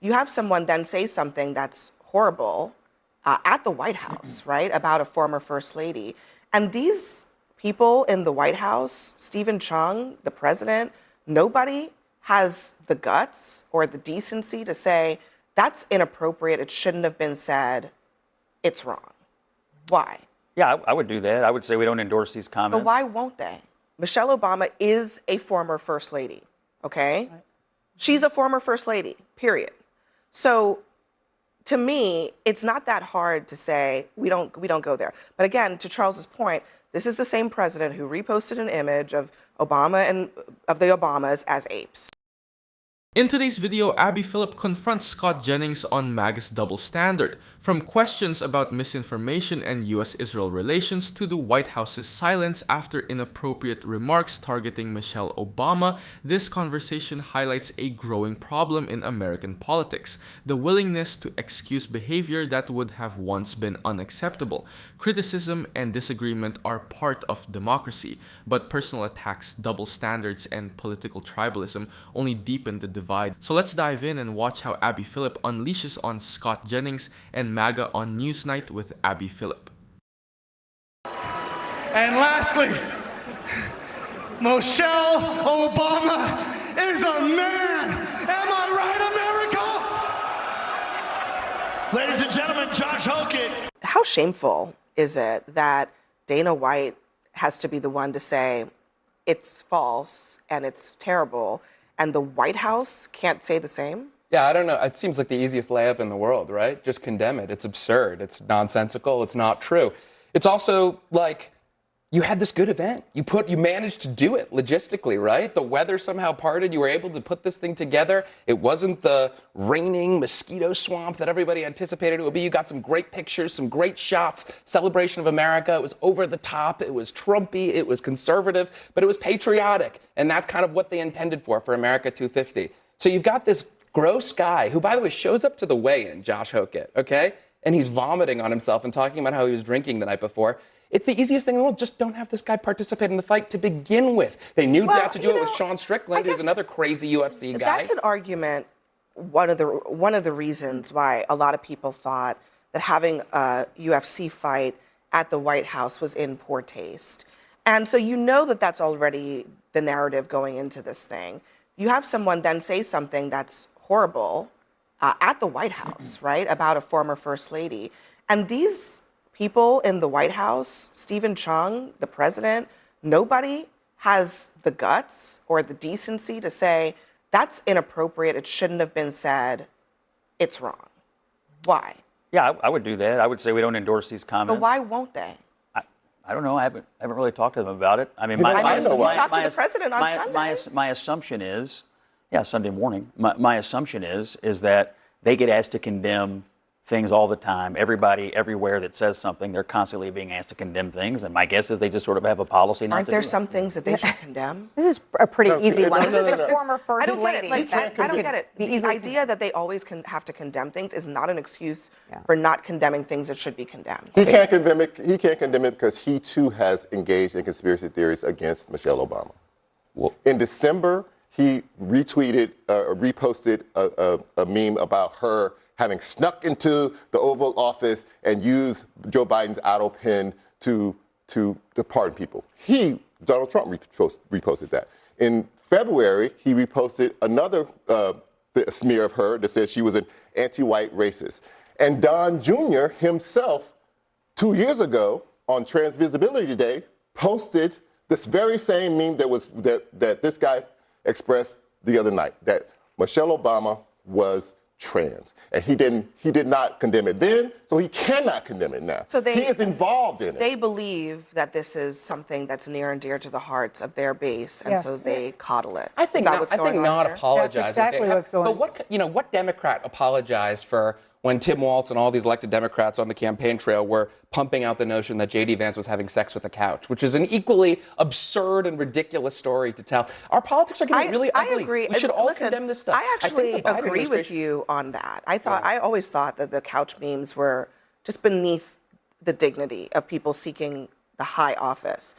You have someone then say something that's horrible at the White House, right, about a former first lady. And these people in the White House, Stephen Chung, the president, nobody has the guts or the decency to say, that's inappropriate, it shouldn't have been said, it's wrong. Why? Yeah, I would do that. I would say we don't endorse these comments. But why won't they? Michelle Obama is a former first lady, okay? Right. She's a former first lady, period. So to me, it's not that hard to say we don't go there. But again, to Charles's point, this is the same president who reposted an image of Obama and of the Obamas as apes. In today's video, Abby Phillip confronts Scott Jennings on MAGA's double standard, from questions about misinformation and US-Israel relations to the White House's silence after inappropriate remarks targeting Michelle Obama. This conversation highlights a growing problem in American politics: the willingness to excuse behavior that would have once been unacceptable. Criticism and disagreement are part of democracy, but personal attacks, double standards, and political tribalism only deepen the divide. So let's dive in and watch how Abby Phillip unleashes on Scott Jennings and MAGA on Newsnight with Abby Phillip. And lastly, Michelle Obama is a man. Am I right, America? Ladies and gentlemen, Josh Hockett. How shameful is it that Dana White has to be the one to say it's false and it's terrible, and the White House can't say the same? Yeah, I don't know. It seems like the easiest layup in the world, right? Just condemn it. It's absurd. It's nonsensical. It's not true. It's also like you had this good event. You managed to do it logistically, right? The weather somehow parted. You were able to put this thing together. It wasn't the raining mosquito swamp that everybody anticipated it would be. You got some great pictures, some great shots. Celebration of America. It was over the top. It was Trumpy. It was conservative, but it was patriotic. And that's kind of what they intended for America 250. So you've got this gross guy who, by the way, shows up to the weigh-in, Josh Hockett, okay? And he's vomiting on himself and talking about how he was drinking the night before. It's the easiest thing in the world. Just don't have this guy participate in the fight to begin with. They knew not to do it with Sean Strickland, who's another crazy UFC guy. That's an argument, one of the reasons why a lot of people thought that having a UFC fight at the White House was in poor taste. And so you know that that's already the narrative going into this thing. You have someone then say something that's horrible at the White House, right, about a former first lady. And these people in the White House, Stephen Chung, the president, nobody has the guts or the decency to say, that's inappropriate, it shouldn't have been said, it's wrong. Why? Yeah, I would do that. I would say we don't endorse these comments. But why won't they? I don't know. I haven't really talked to them about it. I mean, you talked to the president on Sunday. My assumption is, Sunday morning. My assumption is that they get asked to condemn things all the time. Everybody, everywhere that says something, they're constantly being asked to condemn things. And my guess is they just sort of have a policy not to do it. Aren't there some things that they should condemn? This is a pretty easy one. This is a former first lady. I don't get it. The idea that they always have to condemn things is not an excuse for not condemning things that should be condemned. He can't condemn it. He can't condemn it because he too has engaged in conspiracy theories against Michelle Obama. Well, in December, he retweeted or reposted a meme about her having snuck into the Oval Office and used Joe Biden's auto pen to pardon people. Donald Trump reposted that. In February, he reposted another smear of her that said she was an anti-white racist. And Don Jr. himself, 2 years ago on Trans Visibility Day, posted this very same meme that this guy expressed the other night, that Michelle Obama was trans. And he did not condemn it then, so he cannot condemn it now. So he is involved in it. They believe that this is something that's near and dear to the hearts of their base, and so they coddle it. I think not apologizing. That's exactly what's going on. But what Democrat apologized for when Tim Walz and all these elected Democrats on the campaign trail were pumping out the notion that J.D. Vance was having sex with a couch, which is an equally absurd and ridiculous story to tell. Our politics are getting really ugly. I agree. We should all condemn this stuff. I actually agree with you on that. I always thought that the couch memes were just beneath the dignity of people seeking the high office.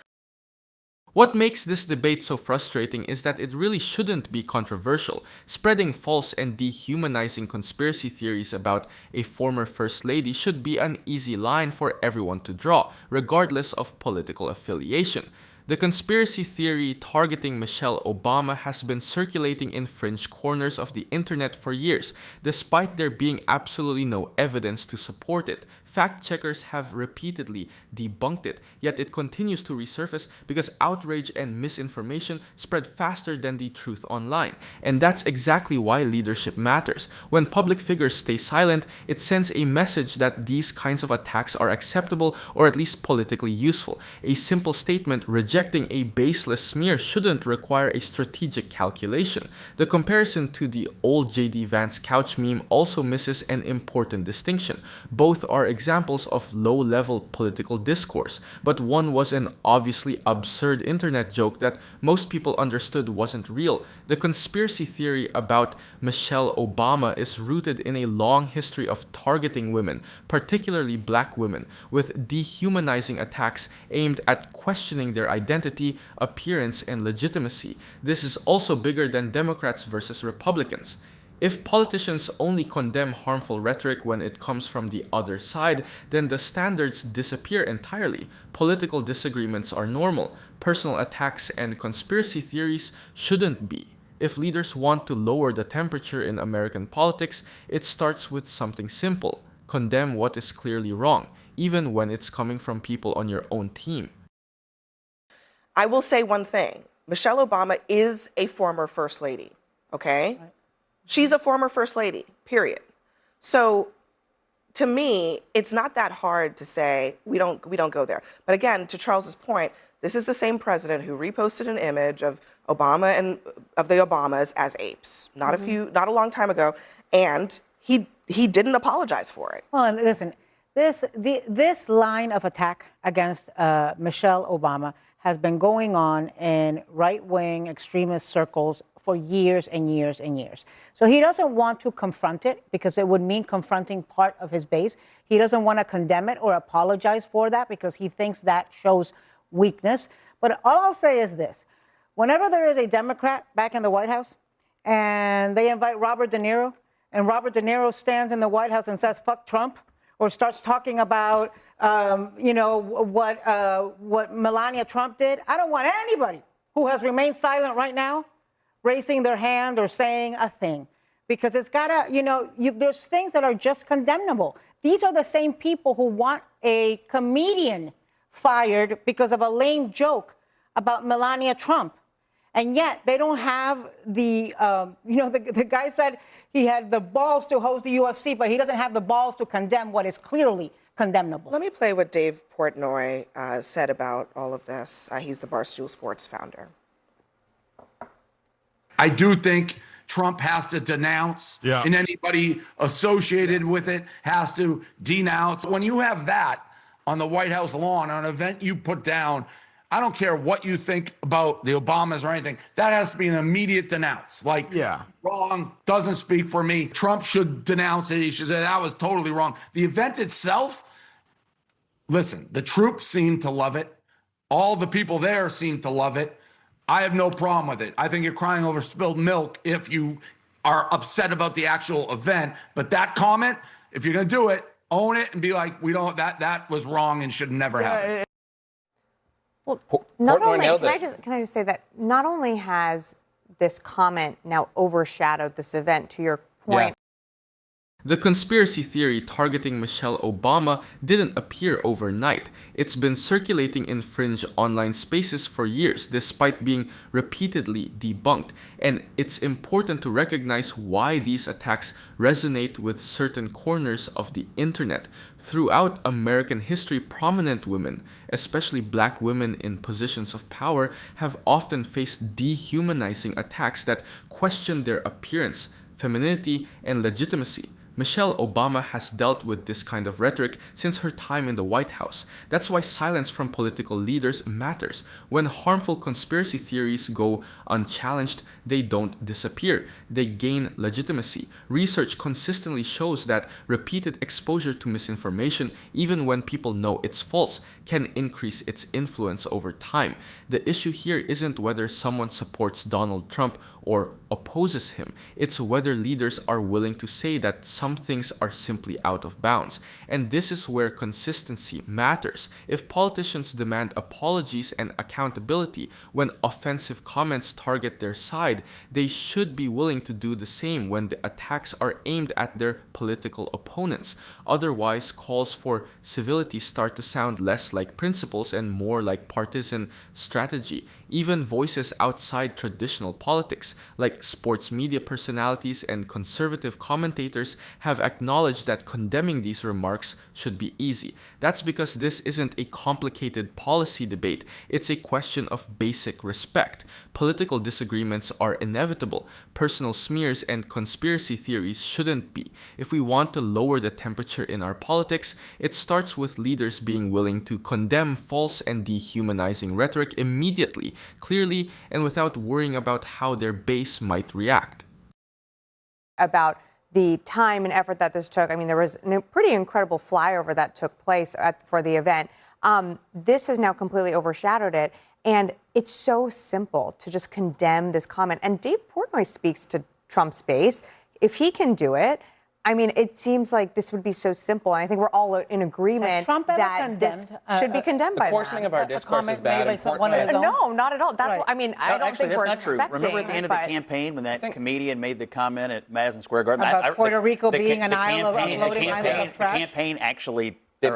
What makes this debate so frustrating is that it really shouldn't be controversial. Spreading false and dehumanizing conspiracy theories about a former First Lady should be an easy line for everyone to draw, regardless of political affiliation. The conspiracy theory targeting Michelle Obama has been circulating in fringe corners of the internet for years, despite there being absolutely no evidence to support it. Fact checkers have repeatedly debunked it, yet it continues to resurface because outrage and misinformation spread faster than the truth online. And that's exactly why leadership matters. When public figures stay silent, it sends a message that these kinds of attacks are acceptable or at least politically useful. A simple statement rejecting a baseless smear shouldn't require a strategic calculation. The comparison to the old J.D. Vance couch meme also misses an important distinction. Both are examples of low-level political discourse, but one was an obviously absurd internet joke that most people understood wasn't real. The conspiracy theory about Michelle Obama is rooted in a long history of targeting women, particularly black women, with dehumanizing attacks aimed at questioning their identity, appearance, and legitimacy. This is also bigger than Democrats versus Republicans. If politicians only condemn harmful rhetoric when it comes from the other side, then the standards disappear entirely. Political disagreements are normal. Personal attacks and conspiracy theories shouldn't be. If leaders want to lower the temperature in American politics, it starts with something simple. Condemn what is clearly wrong, even when it's coming from people on your own team. I will say one thing. Michelle Obama is a former First Lady, okay? Right. She's a former First Lady, period. So to me, it's not that hard to say we don't go there. But again, to Charles's point, this is the same president who reposted an image of Obama and of the Obamas as apes, not a long time ago, and he didn't apologize for it. Well, and listen, this line of attack against Michelle Obama has been going on in right-wing extremist circles for years and years and years. So he doesn't want to confront it because it would mean confronting part of his base. He doesn't want to condemn it or apologize for that because he thinks that shows weakness. But all I'll say is this. Whenever there is a Democrat back in the White House and they invite Robert De Niro, and Robert De Niro stands in the White House and says, "Fuck Trump," or starts talking about, what Melania Trump did, I don't want anybody who has remained silent right now raising their hand or saying a thing, because it's gotta, there's things that are just condemnable. These are the same people who want a comedian fired because of a lame joke about Melania Trump. And yet they don't have the guy said he had the balls to host the UFC, but he doesn't have the balls to condemn what is clearly condemnable. Let me play what Dave Portnoy said about all of this. He's the Barstool Sports founder. I do think Trump has to denounce, and anybody associated with it has to denounce. When you have that on the White House lawn, on an event you put down, I don't care what you think about the Obamas or anything, that has to be an immediate denounce. Wrong, doesn't speak for me. Trump should denounce it. He should say that was totally wrong. The event itself, listen, the troops seem to love it. All the people there seem to love it. I have no problem with it. I think you're crying over spilled milk if you are upset about the actual event. But that comment, if you're going to do it, own it and be like, that was wrong and should never happen. Well, not only, can I just say that not only has this comment now overshadowed this event, to your point. The conspiracy theory targeting Michelle Obama didn't appear overnight. It's been circulating in fringe online spaces for years, despite being repeatedly debunked. And it's important to recognize why these attacks resonate with certain corners of the internet. Throughout American history, prominent women, especially black women in positions of power, have often faced dehumanizing attacks that question their appearance, femininity, and legitimacy. Michelle Obama has dealt with this kind of rhetoric since her time in the White House. That's why silence from political leaders matters. When harmful conspiracy theories go unchallenged, they don't disappear. They gain legitimacy. Research consistently shows that repeated exposure to misinformation, even when people know it's false, can increase its influence over time. The issue here isn't whether someone supports Donald Trump or opposes him. It's whether leaders are willing to say that some things are simply out of bounds. And this is where consistency matters. If politicians demand apologies and accountability when offensive comments target their side, they should be willing to do the same when the attacks are aimed at their political opponents. Otherwise, calls for civility start to sound less like principles and more like partisan strategy. Even voices outside traditional politics, like sports media personalities and conservative commentators, have acknowledged that condemning these remarks should be easy. That's because this isn't a complicated policy debate, it's a question of basic respect. Political disagreements are inevitable. Personal smears and conspiracy theories shouldn't be. If we want to lower the temperature in our politics, it starts with leaders being willing to condemn false and dehumanizing rhetoric immediately, clearly, and without worrying about how their base might react. About the time and effort that this took. I mean, there was a pretty incredible flyover that took place for the event. This has now completely overshadowed it. And it's so simple to just condemn this comment. And Dave Portnoy speaks to Trump's base. If he can do it, I mean, it seems like this would be so simple. And I think we're all in agreement that this should be condemned by the coarsening of our discourse is bad. No, not at all. That's what I mean. I don't actually, think we're that's not true. Remember at the end of the campaign when that comedian made the comment at Madison Square Garden about Puerto Rico being an island of floating island of trash? The campaign actually They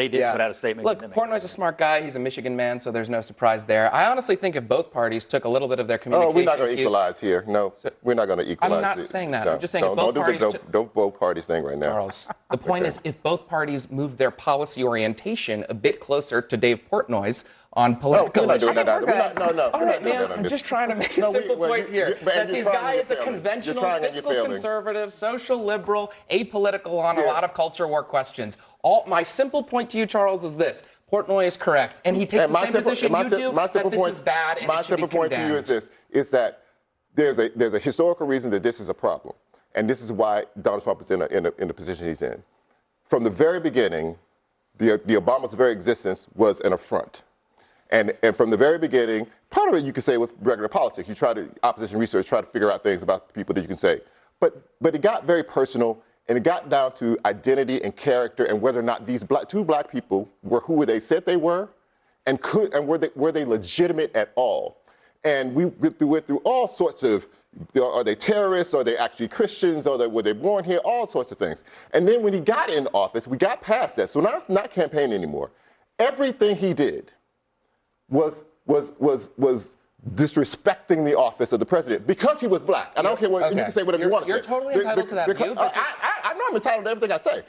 did put out a statement. Look, Portnoy's a smart guy. He's a Michigan man, so there's no surprise there. I honestly think if both parties took a little bit of their communication... Oh, we're not going to equalize here. No, we're not going to equalize. I'm not saying that. No, I'm just saying if both parties... Don't both parties thing right now. Charles, the point is if both parties moved their policy orientation a bit closer to Dave Portnoy's on political we're not doing that. No. All right, man, I'm just trying to make a simple point here. That this guy is a conventional, fiscal conservative, social liberal, apolitical on a lot of culture war questions. My simple point to you, Charles, is this. Portnoy is correct. And he takes the same position you do, that this is bad and it should be condemned. My simple point to you is this, is that there's a historical reason that this is a problem. And this is why Donald Trump is in the position he's in. From the very beginning, the Obama's very existence was an affront. And from the very beginning, part of it you could say was regular politics. You try to, opposition research, try to figure out things about the people that you can say. But it got very personal, and it got down to identity and character and whether or not these two black people were who they said they were, and were they legitimate at all. And we went through all sorts of, are they terrorists? Are they actually Christians? Were they born here? All sorts of things. And then when he got in office, we got past that. So now it's not campaigning anymore. Everything he did was disrespecting the office of the president because he was black. And I don't care what you can say whatever you want to say. You're totally entitled to that view. I know I'm entitled to everything I say.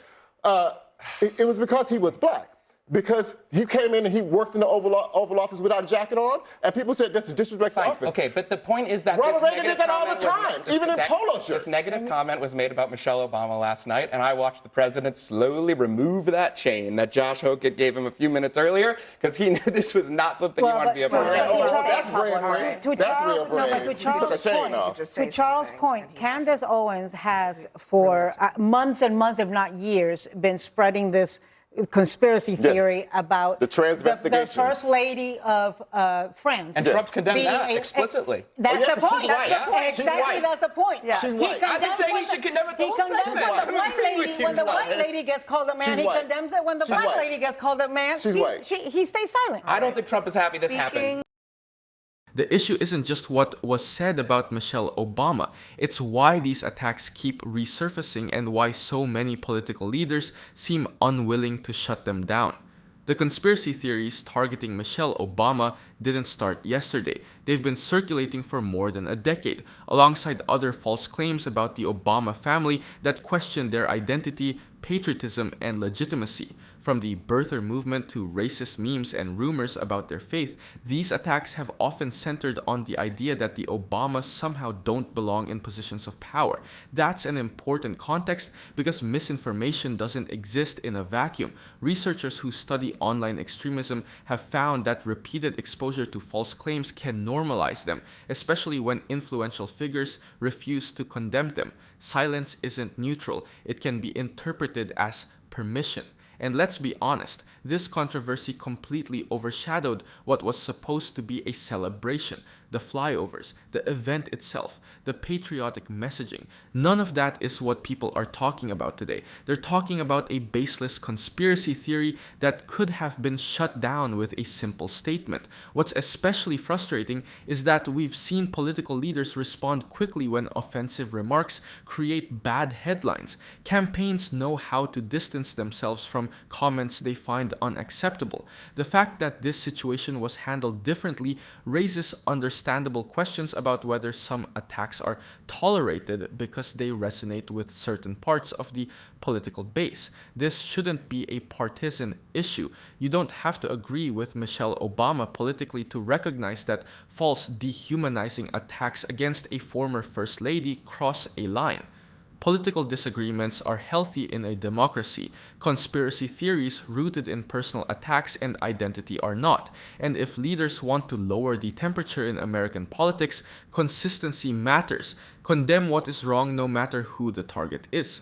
It was because he was black. Because he came in and he worked in the Oval Office without a jacket on, and people said that's a disrespectful office. Okay, but the point is that Ronald Reagan did that all the time, even in polo shirts. This negative comment was made about Michelle Obama last night, and I watched the president slowly remove that chain that Josh Hokett gave him a few minutes earlier, because he knew this was not something he wanted to be a part of. That's brave. To Charles' point, Candace Owens has for months and months, if not years, been spreading this conspiracy theory about the transvestigation. The first lady of France. And Trump's condemned that explicitly. That's the point. Exactly, that's the point. Yeah. She's white. I've been saying he should condemn it the whole segment. When the white lady gets called a man, he condemns it. When the black lady gets called a man, he stays silent. I don't think Trump is happy this happened. The issue isn't just what was said about Michelle Obama, it's why these attacks keep resurfacing and why so many political leaders seem unwilling to shut them down. The conspiracy theories targeting Michelle Obama didn't start yesterday. They've been circulating for more than a decade, alongside other false claims about the Obama family that question their identity, patriotism, and legitimacy. From the birther movement to racist memes and rumors about their faith, these attacks have often centered on the idea that the Obamas somehow don't belong in positions of power. That's an important context because misinformation doesn't exist in a vacuum. Researchers who study online extremism have found that repeated exposure to false claims can normalize them, especially when influential figures refuse to condemn them. Silence isn't neutral. It can be interpreted as permission. And let's be honest, this controversy completely overshadowed what was supposed to be a celebration. The flyovers, the event itself, the patriotic messaging. None of that is what people are talking about today. They're talking about a baseless conspiracy theory that could have been shut down with a simple statement. What's especially frustrating is that we've seen political leaders respond quickly when offensive remarks create bad headlines. Campaigns know how to distance themselves from comments they find unacceptable. The fact that this situation was handled differently raises understandable questions about whether some attacks are tolerated because they resonate with certain parts of the political base. This shouldn't be a partisan issue. You don't have to agree with Michelle Obama politically to recognize that false, dehumanizing attacks against a former First Lady cross a line. Political disagreements are healthy in a democracy. Conspiracy theories rooted in personal attacks and identity are not. And if leaders want to lower the temperature in American politics, consistency matters. Condemn what is wrong no matter who the target is.